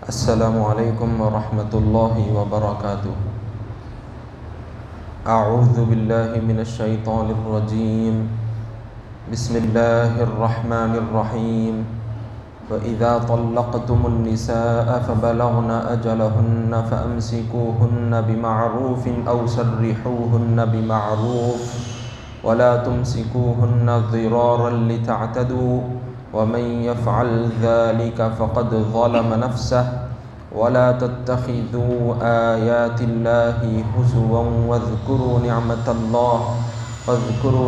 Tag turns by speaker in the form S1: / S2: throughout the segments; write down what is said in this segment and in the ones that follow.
S1: السلام علیکم ورحمۃ اللہ وبرکاتہ۔ اعوذ باللہ من الشیطان الرجیم، بسم اللہ الرحمن الرحیم۔ وَإِذَا طَلَّقْتُمُ النِّسَاءَ فَبَلَغْنَ أَجَلَهُنَّ فَأَمْسِكُوهُنَّ بِمَعْرُوفٍ أَوْ سَرِّحُوهُنَّ بِمَعْرُوفٍ وَلَا تُمْسِكُوهُنَّ ضِرَارًا لِتَعْتَدُوا وَمَن يَفْعَلْ ذَلِكَ فَقَدْ ظَلَمَ نَفْسَهُ وَلَا تَتَّخِذُوا آيَاتِ اللَّهِ هُزُوًا واذكروا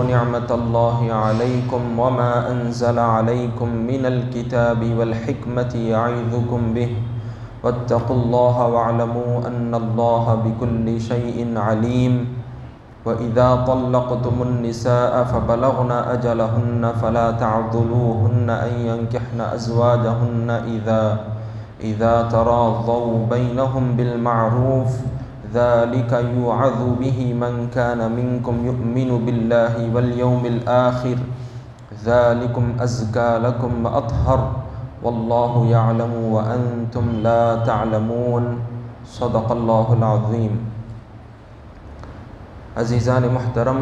S1: نعمة الله عليكم وما أنزل عليكم من الكتاب والحكمة يعظكم به واتقوا الله واعلموا أن الله بكل شيء عليم۔ وَإِذَا طَلَّقْتُمُ النِّسَاءَ فَبَلَغْنَ أَجَلَهُنَّ فَلَا تَعْضُلُوهُنَّ أَن يَنكِحْنَ أَزْوَاجَهُنَّ إِذَا تَرَاضَوْا بَيْنَهُم بِالْمَعْرُوفِ ذَلِكَ يُوعَظُ بِهِ مَن كَانَ مِنكُمْ يُؤْمِنُ بِاللَّهِ وَالْيَوْمِ الْآخِرِ ذَلِكُمْ أَزْكَىٰ لَكُمْ وَأَطْهَرُ وَاللَّهُ يَعْلَمُ وَأَنتُمْ لَا تَعْلَمُونَ۔ صدق اللہ العظیم۔ عزیزان محترم،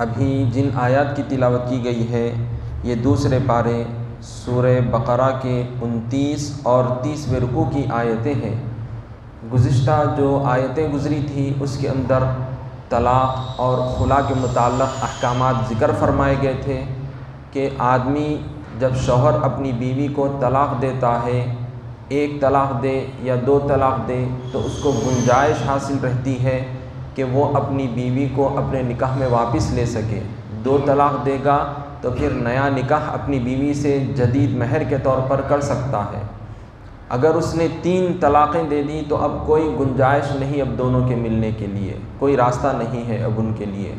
S1: ابھی جن آیات کی تلاوت کی گئی ہے یہ دوسرے پارے سورہ بقرہ کے 29 اور 30ویں رکوع کی آیتیں ہیں۔ گزشتہ جو آیتیں گزری تھی اس کے اندر طلاق اور خلا کے متعلق احکامات ذکر فرمائے گئے تھے کہ آدمی جب شوہر اپنی بیوی کو طلاق دیتا ہے، ایک طلاق دے یا 2 طلاق دے، تو اس کو گنجائش حاصل رہتی ہے کہ وہ اپنی بیوی کو اپنے نکاح میں واپس لے سکے۔ 2 طلاق دے گا تو پھر نیا نکاح اپنی بیوی سے جدید مہر کے طور پر کر سکتا ہے۔ اگر اس نے 3 طلاقیں دے دی تو اب کوئی گنجائش نہیں اب دونوں کے ملنے کے لیے، کوئی راستہ نہیں ہے اب ان کے لیے۔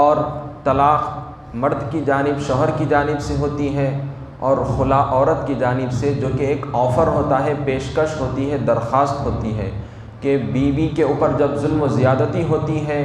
S1: اور طلاق مرد کی جانب شوہر کی جانب سے ہوتی ہے اور خلا عورت کی جانب سے، جو کہ ایک آفر ہوتا ہے، پیشکش ہوتی ہے، درخواست ہوتی ہے کہ بیوی کے اوپر جب ظلم و زیادتی ہوتی ہے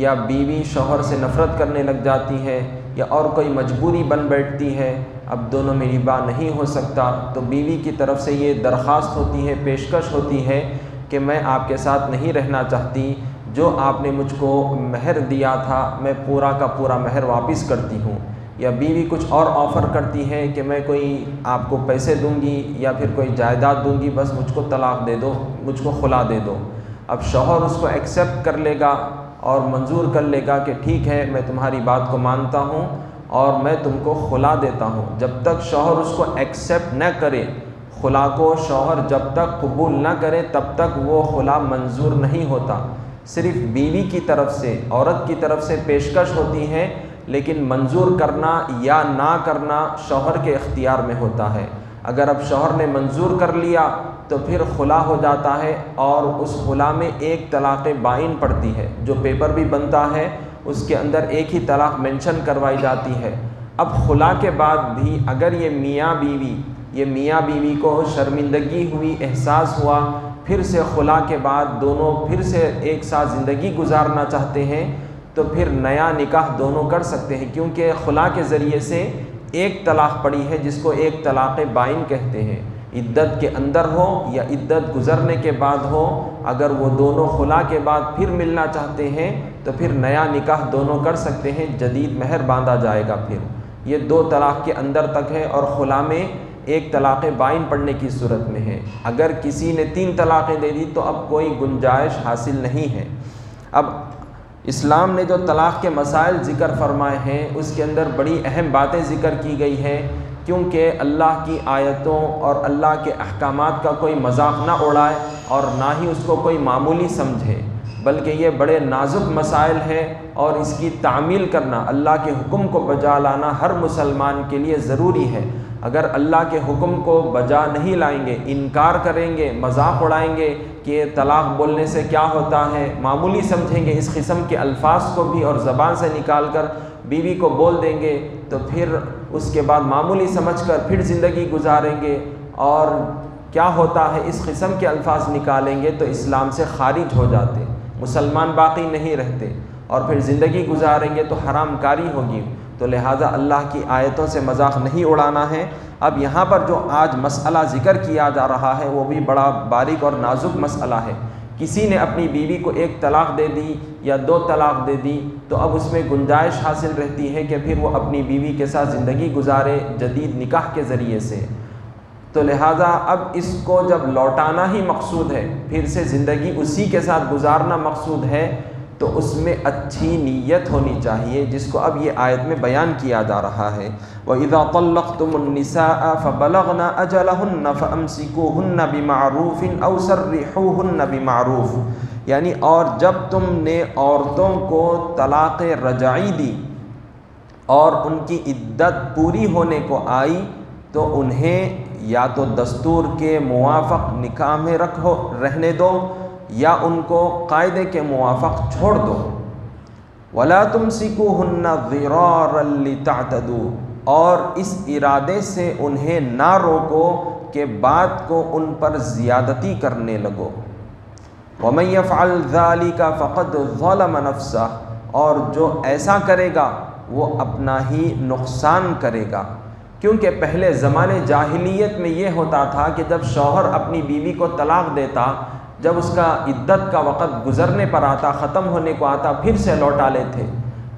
S1: یا بیوی شوہر سے نفرت کرنے لگ جاتی ہے یا اور کوئی مجبوری بن بیٹھتی ہے، اب دونوں میں نباہ نہیں ہو سکتا، تو بیوی کی طرف سے یہ درخواست ہوتی ہے، پیشکش ہوتی ہے کہ میں آپ کے ساتھ نہیں رہنا چاہتی، جو آپ نے مجھ کو مہر دیا تھا میں پورا کا پورا مہر واپس کرتی ہوں۔ یا بیوی کچھ اور آفر کرتی ہے کہ میں کوئی آپ کو پیسے دوں گی یا پھر کوئی جائیداد دوں گی، بس مجھ کو طلاق دے دو، مجھ کو خلا دے دو۔ اب شوہر اس کو ایکسیپٹ کر لے گا اور منظور کر لے گا کہ ٹھیک ہے میں تمہاری بات کو مانتا ہوں اور میں تم کو خلا دیتا ہوں۔ جب تک شوہر اس کو ایکسیپٹ نہ کرے، خلا کو شوہر جب تک قبول نہ کرے تب تک وہ خلا منظور نہیں ہوتا۔ صرف بیوی کی طرف سے، عورت کی طرف سے پیشکش ہوتی ہے، لیکن منظور کرنا یا نہ کرنا شوہر کے اختیار میں ہوتا ہے۔ اگر اب شوہر نے منظور کر لیا تو پھر خلا ہو جاتا ہے اور اس خلا میں 1 طلاق بائن پڑتی ہے، جو پیپر بھی بنتا ہے اس کے اندر ایک ہی طلاق مینشن کروائی جاتی ہے۔ اب خلا کے بعد بھی اگر یہ میاں بیوی کو شرمندگی ہوئی، احساس ہوا، پھر سے خلا کے بعد دونوں پھر سے ایک ساتھ زندگی گزارنا چاہتے ہیں تو پھر نیا نکاح دونوں کر سکتے ہیں، کیونکہ خلا کے ذریعے سے 1 طلاق پڑی ہے جس کو 1 طلاق بائن کہتے ہیں۔ عدت کے اندر ہو یا عدت گزرنے کے بعد ہو، اگر وہ دونوں خلا کے بعد پھر ملنا چاہتے ہیں تو پھر نیا نکاح دونوں کر سکتے ہیں، جدید مہر باندھا جائے گا۔ پھر یہ 2 طلاق کے اندر تک ہے اور خلا میں 1 طلاق بائن پڑنے کی صورت میں ہے۔ اگر کسی نے 3 طلاقیں دے دی تو اب کوئی گنجائش حاصل نہیں ہے۔ اب اسلام نے جو طلاق کے مسائل ذکر فرمائے ہیں اس کے اندر بڑی اہم باتیں ذکر کی گئی ہیں، کیونکہ اللہ کی آیتوں اور اللہ کے احکامات کا کوئی مذاق نہ اڑائے اور نہ ہی اس کو کوئی معمولی سمجھے، بلکہ یہ بڑے نازک مسائل ہیں اور اس کی تعمیل کرنا، اللہ کے حکم کو بجا لانا ہر مسلمان کے لیے ضروری ہے۔ اگر اللہ کے حکم کو بجا نہیں لائیں گے، انکار کریں گے، مذاق اڑائیں گے کہ یہ طلاق بولنے سے کیا ہوتا ہے، معمولی سمجھیں گے، اس قسم کے الفاظ کو بھی اور زبان سے نکال کر بیوی کو بول دیں گے تو پھر اس کے بعد معمولی سمجھ کر پھر زندگی گزاریں گے اور کیا ہوتا ہے اس قسم کے الفاظ نکالیں گے تو اسلام سے خارج ہو جاتے، مسلمان باقی نہیں رہتے اور پھر زندگی گزاریں گے تو حرام کاری ہوگی۔ تو لہٰذا اللہ کی آیتوں سے مذاق نہیں اڑانا ہے۔ اب یہاں پر جو آج مسئلہ ذکر کیا جا رہا ہے وہ بھی بڑا باریک اور نازک مسئلہ ہے۔ کسی نے اپنی بیوی کو 1 طلاق دے دی یا 2 طلاق دے دی تو اب اس میں گنجائش حاصل رہتی ہے کہ پھر وہ اپنی بیوی کے ساتھ زندگی گزارے جدید نکاح کے ذریعے سے۔ تو لہٰذا اب اس کو جب لوٹانا ہی مقصود ہے، پھر سے زندگی اسی کے ساتھ گزارنا مقصود ہے، تو اس میں اچھی نیت ہونی چاہیے، جس کو اب یہ آیت میں بیان کیا جا رہا ہے۔ وَإِذَا طَلَّقْتُمُ النِّسَاءَ فَبَلَغْنَ أَجَلَهُنَّ فَأَمْسِكُوهُنَّ بِمَعْرُوفٍ أَوْ سَرِّحُوهُنَّ بِمَعْرُوفٍ، یعنی اور جب تم نے عورتوں کو طلاق رجعی دی اور ان کی عدت پوری ہونے کو آئی تو انہیں یا تو دستور کے موافق نکاح میں رہنے دو یا ان کو قاعدے کے موافق چھوڑ دو۔ وَلَا تُمْسِكُوهُنَّ ضِرَارًا لِتَعْتَدُوا، اور اس ارادے سے انہیں نہ روکو کہ بات کو ان پر زیادتی کرنے لگو۔ وَمَن يَفْعَلْ ذَلِكَ فَقَدْ ظَلَمَ نَفْسَهُ، اور جو ایسا کرے گا وہ اپنا ہی نقصان کرے گا۔ کیونکہ پہلے زمانے جاہلیت میں یہ ہوتا تھا کہ جب شوہر اپنی بیوی کو طلاق دیتا، جب اس کا عدت کا وقت گزرنے پر آتا، ختم ہونے کو آتا، پھر سے لوٹا لیتے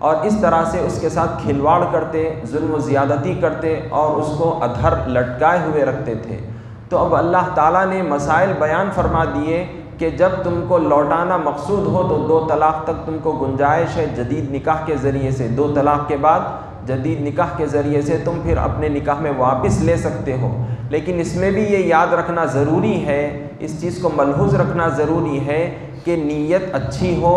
S1: اور اس طرح سے اس کے ساتھ کھلواڑ کرتے، ظلم و زیادتی کرتے اور اس کو ادھر لٹکائے ہوئے رکھتے تھے۔ تو اب اللہ تعالیٰ نے مسائل بیان فرما دیے کہ جب تم کو لوٹانا مقصود ہو تو 2 طلاق تک تم کو گنجائش ہے جدید نکاح کے ذریعے سے، 2 طلاق کے بعد جدید نکاح کے ذریعے سے تم پھر اپنے نکاح میں واپس لے سکتے ہو۔ لیکن اس میں بھی یہ یاد رکھنا ضروری ہے، اس چیز کو ملحوظ رکھنا ضروری ہے کہ نیت اچھی ہو،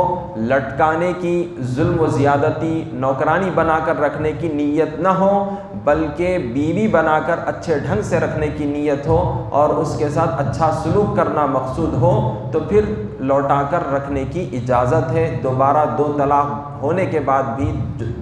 S1: لٹکانے کی، ظلم و زیادتی، نوکرانی بنا کر رکھنے کی نیت نہ ہو، بلکہ بیوی بنا کر اچھے ڈھنگ سے رکھنے کی نیت ہو اور اس کے ساتھ اچھا سلوک کرنا مقصود ہو، تو پھر لوٹا کر رکھنے کی اجازت ہے۔ دوبارہ 2 طلاق ہونے کے بعد بھی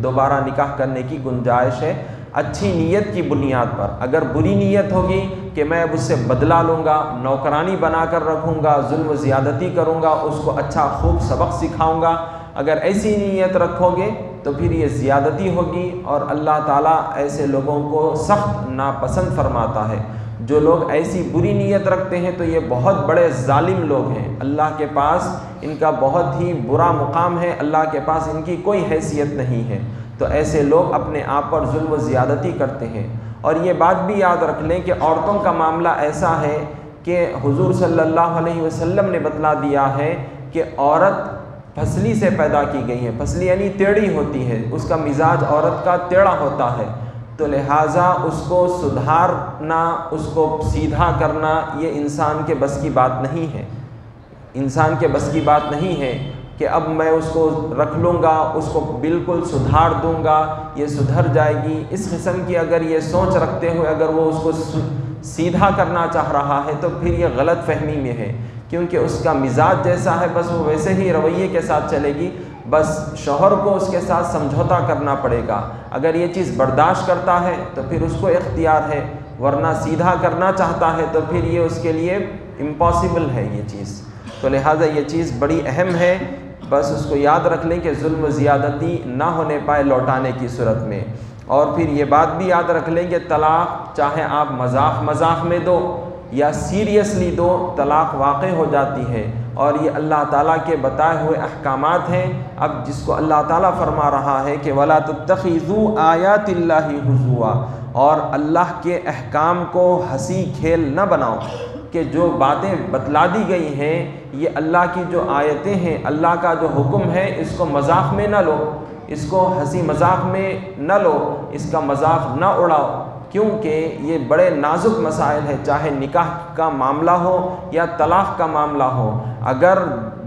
S1: دوبارہ نکاح کرنے کی گنجائش ہے، اچھی نیت کی بنیاد پر۔ اگر بری نیت ہوگی کہ میں اب اس سے بدلہ لوں گا، نوکرانی بنا کر رکھوں گا، ظلم و زیادتی کروں گا، اس کو اچھا خوب سبق سکھاؤں گا، اگر ایسی نیت رکھو گے تو پھر یہ زیادتی ہوگی اور اللہ تعالیٰ ایسے لوگوں کو سخت ناپسند فرماتا ہے۔ جو لوگ ایسی بری نیت رکھتے ہیں تو یہ بہت بڑے ظالم لوگ ہیں، اللہ کے پاس ان کا بہت ہی برا مقام ہے، اللہ کے پاس ان کی کوئی حیثیت نہیں ہے۔ تو ایسے لوگ اپنے آپ پر ظلم و زیادتی کرتے ہیں۔ اور یہ بات بھی یاد رکھ لیں کہ عورتوں کا معاملہ ایسا ہے کہ حضور صلی اللہ علیہ وسلم نے بتلا دیا ہے کہ عورت پھسلی سے پیدا کی گئی ہے، پھسلی یعنی ٹیڑھی ہوتی ہے، اس کا مزاج عورت کا ٹیڑھا ہوتا ہے، تو لہٰذا اس کو سدھارنا، اس کو سیدھا کرنا یہ انسان کے بس کی بات نہیں ہے، انسان کے بس کی بات نہیں ہے کہ اب میں اس کو رکھ لوں گا، اس کو بالکل سدھار دوں گا، یہ سدھر جائے گی۔ اس قسم کی اگر یہ سوچ رکھتے ہوئے اگر وہ اس کو سیدھا کرنا چاہ رہا ہے تو پھر یہ غلط فہمی میں ہے، کیونکہ اس کا مزاج جیسا ہے بس وہ ویسے ہی رویے کے ساتھ چلے گی، بس شوہر کو اس کے ساتھ سمجھوتا کرنا پڑے گا۔ اگر یہ چیز برداشت کرتا ہے تو پھر اس کو اختیار ہے، ورنہ سیدھا کرنا چاہتا ہے تو پھر یہ اس کے لیے امپاسبل ہے یہ چیز۔ تو لہٰذا یہ چیز بڑی اہم ہے، بس اس کو یاد رکھ لیں کہ ظلم و زیادتی نہ ہونے پائے لوٹانے کی صورت میں۔ اور پھر یہ بات بھی یاد رکھ لیں کہ طلاق چاہے آپ مذاق میں دو یا سیریسلی دو، طلاق واقع ہو جاتی ہے، اور یہ اللہ تعالیٰ کے بتائے ہوئے احکامات ہیں۔ اب جس کو اللہ تعالیٰ فرما رہا ہے کہ وَلَا تَتَّخِذُوا آیَاتِ اللَّهِ هُزُوًا، اور اللہ کے احکام کو ہنسی کھیل نہ بناؤ، کہ جو باتیں بتلا دی گئی ہیں یہ اللہ کی جو آیتیں ہیں، اللہ کا جو حکم ہے، اس کو مذاق میں نہ لو، اس کو ہنسی مذاق میں نہ لو، اس کا مذاق نہ اڑاؤ، کیونکہ یہ بڑے نازک مسائل ہیں، چاہے نکاح کا معاملہ ہو یا طلاق کا معاملہ ہو۔ اگر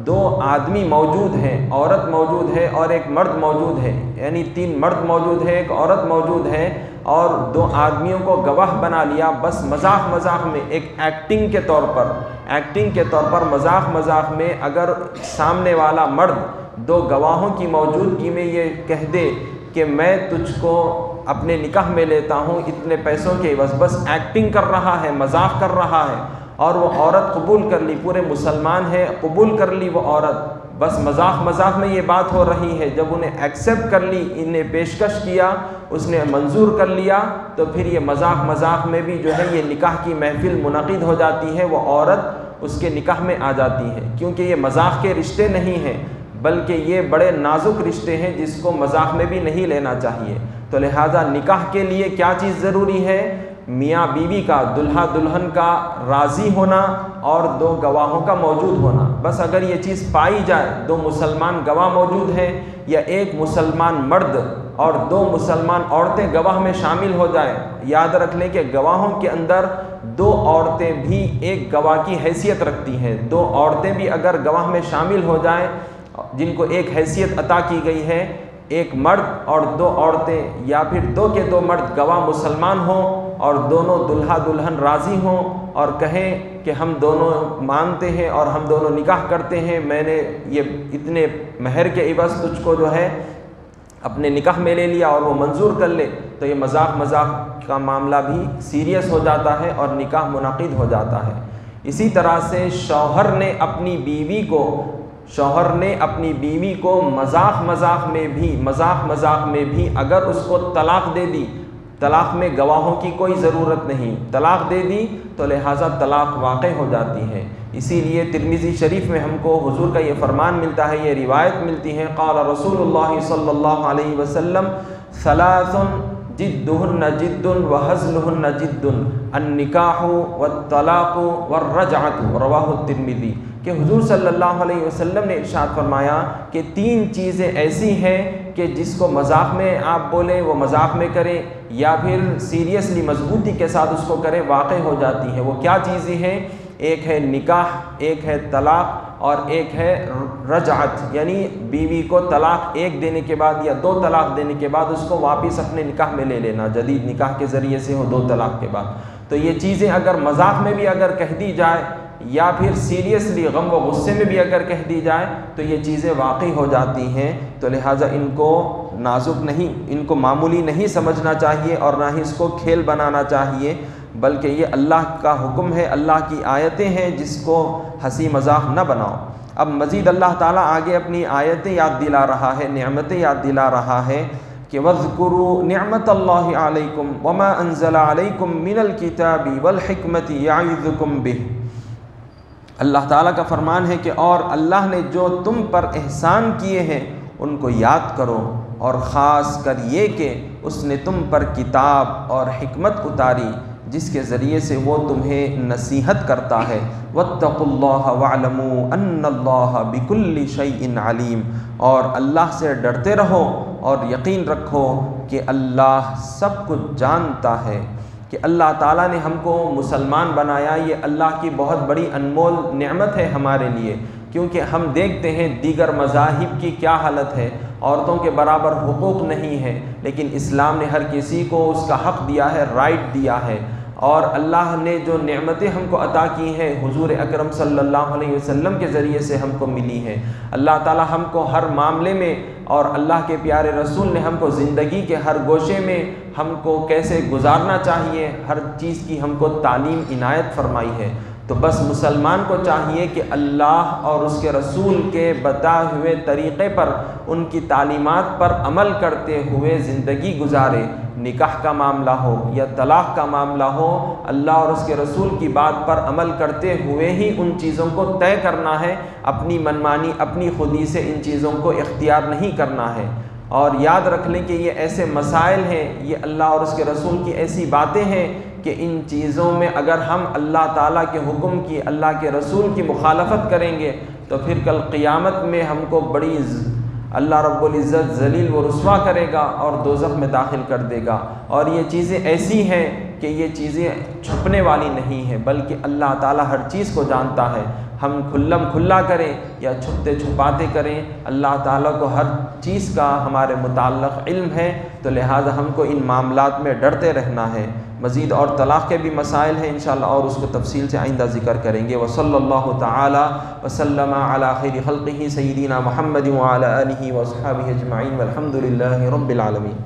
S1: 2 آدمی موجود ہیں، عورت موجود ہے اور ایک مرد موجود ہے، یعنی 3 مرد موجود ہے، ایک عورت موجود ہے، اور 2 آدمیوں کو گواہ بنا لیا، بس مذاق میں ایک ایکٹنگ کے طور پر مذاق میں اگر سامنے والا مرد 2 گواہوں کی موجودگی میں یہ کہہ دے کہ میں تجھ کو اپنے نکاح میں لیتا ہوں اتنے پیسوں کے عوض، بس ایکٹنگ کر رہا ہے، مذاق کر رہا ہے، اور وہ عورت قبول کر لی، پورے مسلمان ہے، قبول کر لی وہ عورت، بس مذاق میں یہ بات ہو رہی ہے، جب انہیں ایکسیپٹ کر لی، انہیں پیشکش کیا اس نے منظور کر لیا تو پھر یہ مذاق میں بھی جو ہے یہ نکاح کی محفل منعقد ہو جاتی ہے، وہ عورت اس کے نکاح میں آ جاتی ہے، کیونکہ یہ مذاق کے رشتے نہیں ہیں بلکہ یہ بڑے نازک رشتے ہیں جس کو مذاق میں بھی نہیں لینا چاہیے۔ تو لہٰذا نکاح کے لیے کیا چیز ضروری ہے؟ میاں بیوی کا، دلہا دلہن کا راضی ہونا اور 2 گواہوں کا موجود ہونا۔ بس اگر یہ چیز پائی جائے، 2 مسلمان گواہ موجود ہیں یا 1 مسلمان مرد اور 2 مسلمان عورتیں گواہ میں شامل ہو جائیں، یاد رکھ لیں کہ گواہوں کے اندر 2 عورتیں بھی ایک گواہ کی حیثیت رکھتی ہیں۔ 2 عورتیں بھی اگر گواہ میں شامل ہو جائیں جن کو ایک حیثیت عطا کی گئی ہے، 1 مرد اور 2 عورتیں، یا پھر 2 کے 2 مرد گواہ مسلمان ہوں اور دونوں دلہا دلہن راضی ہوں اور کہیں کہ ہم دونوں مانتے ہیں اور ہم دونوں نکاح کرتے ہیں، میں نے یہ اتنے مہر کے عوض تجھ کو جو ہے اپنے نکاح میں لے لیا، اور وہ منظور کر لے، تو یہ مذاق کا معاملہ بھی سیریس ہو جاتا ہے اور نکاح منعقد ہو جاتا ہے۔ اسی طرح سے شوہر نے اپنی بیوی کو مذاق میں بھی اگر اس کو طلاق دے دی، طلاق میں گواہوں کی کوئی ضرورت نہیں، طلاق دے دی تو لہٰذا طلاق واقع ہو جاتی ہے۔ اسی لیے ترمذی شریف میں ہم کو حضور کا یہ فرمان ملتا ہے، یہ روایت ملتی ہے، قال رسول اللہ صلی اللہ علیہ وسلم 3 جدہن جد وہزلہن جد، النکاح والطلاق والرجعۃ، رواہ الترمذی، کہ حضور صلی اللہ علیہ وسلم نے ارشاد فرمایا کہ 3 چیزیں ایسی ہیں کہ جس کو مذاق میں آپ بولیں وہ مذاق میں کریں یا پھر سیریسلی مضبوطی کے ساتھ اس کو کریں، واقع ہو جاتی ہے۔ وہ کیا چیزیں ہیں؟ ایک ہے نکاح، ایک ہے طلاق، اور ایک ہے رجعت، یعنی بیوی کو طلاق 1 دینے کے بعد یا 2 طلاق دینے کے بعد اس کو واپس اپنے نکاح میں لے لینا، جدید نکاح کے ذریعے سے ہو 2 طلاق کے بعد۔ تو یہ چیزیں اگر مذاق میں بھی اگر کہہ دی جائے یا پھر سیریسلی غم و غصے میں بھی اگر کہہ دی جائے تو یہ چیزیں واقع ہو جاتی ہیں، تو لہٰذا ان کو نازک نہیں، ان کو معمولی نہیں سمجھنا چاہیے اور نہ ہی اس کو کھیل بنانا چاہیے، بلکہ یہ اللہ کا حکم ہے، اللہ کی آیتیں ہیں، جس کو ہنسی مذاق نہ بناؤ۔ اب مزید اللہ تعالیٰ آگے اپنی آیتیں یاد دلا رہا ہے، نعمتیں یاد دلا رہا ہے کہ وَاذْكُرُوا نِعْمَةَ اللَّهِ عَلَيْكُمْ وَمَا أَنزَلَ عَلَيْكُمْ مِنَ الْكِتَابِ وَالْحِكْمَةِ يَعِظُكُمْ بِهِ۔ اللہ تعالیٰ کا فرمان ہے کہ اور اللہ نے جو تم پر احسان کیے ہیں ان کو یاد کرو، اور خاص کر یہ کہ اس نے تم پر کتاب اور حکمت اتاری جس کے ذریعے سے وہ تمہیں نصیحت کرتا ہے۔ وَاتَّقُوا اللَّهَ وَاعْلَمُوا أَنَّ اللَّهَ بِكُلِّ شَيْءٍ عَلِيمٌ، اور اللہ سے ڈرتے رہو اور یقین رکھو کہ اللہ سب کچھ جانتا ہے۔ کہ اللہ تعالیٰ نے ہم کو مسلمان بنایا، یہ اللہ کی بہت بڑی انمول نعمت ہے ہمارے لیے، کیونکہ ہم دیکھتے ہیں دیگر مذاہب کی کیا حالت ہے، عورتوں کے برابر حقوق نہیں ہے، لیکن اسلام نے ہر کسی کو اس کا حق دیا ہے، رائٹ دیا ہے، اور اللہ نے جو نعمتیں ہم کو عطا کی ہیں حضور اکرم صلی اللہ علیہ وسلم کے ذریعے سے ہم کو ملی ہیں۔ اللہ تعالیٰ ہم کو ہر معاملے میں، اور اللہ کے پیارے رسول نے ہم کو زندگی کے ہر گوشے میں ہم کو کیسے گزارنا چاہیے، ہر چیز کی ہم کو تعلیم عنایت فرمائی ہے۔ تو بس مسلمان کو چاہیے کہ اللہ اور اس کے رسول کے بتائے ہوئے طریقے پر، ان کی تعلیمات پر عمل کرتے ہوئے زندگی گزارے۔ نکاح کا معاملہ ہو یا طلاق کا معاملہ ہو، اللہ اور اس کے رسول کی بات پر عمل کرتے ہوئے ہی ان چیزوں کو طے کرنا ہے، اپنی منمانی اپنی خودی سے ان چیزوں کو اختیار نہیں کرنا ہے۔ اور یاد رکھ لیں کہ یہ ایسے مسائل ہیں، یہ اللہ اور اس کے رسول کی ایسی باتیں ہیں کہ ان چیزوں میں اگر ہم اللہ تعالیٰ کے حکم کی، اللہ کے رسول کی مخالفت کریں گے تو پھر کل قیامت میں ہم کو بڑی اللہ رب العزت ذلیل و رسوا کرے گا اور دوزخ میں داخل کر دے گا۔ اور یہ چیزیں ایسی ہیں کہ یہ چیزیں چھپنے والی نہیں ہیں، بلکہ اللہ تعالیٰ ہر چیز کو جانتا ہے۔ ہم کھلم کھلا کریں یا چھپتے چھپاتے کریں، اللہ تعالیٰ کو ہر چیز کا ہمارے متعلق علم ہے، تو لہٰذا ہم کو ان معاملات میں ڈرتے رہنا ہے۔ مزید اور طلاق کے بھی مسائل ہیں انشاءاللہ، اور اس کو تفصیل سے آئندہ ذکر کریں گے۔ وصلی اللہ تعالی وسلم علی خیر خلقہ سیدنا محمد وعلی آلہ واصحابہ اجمعین والحمد للہ رب العالمین۔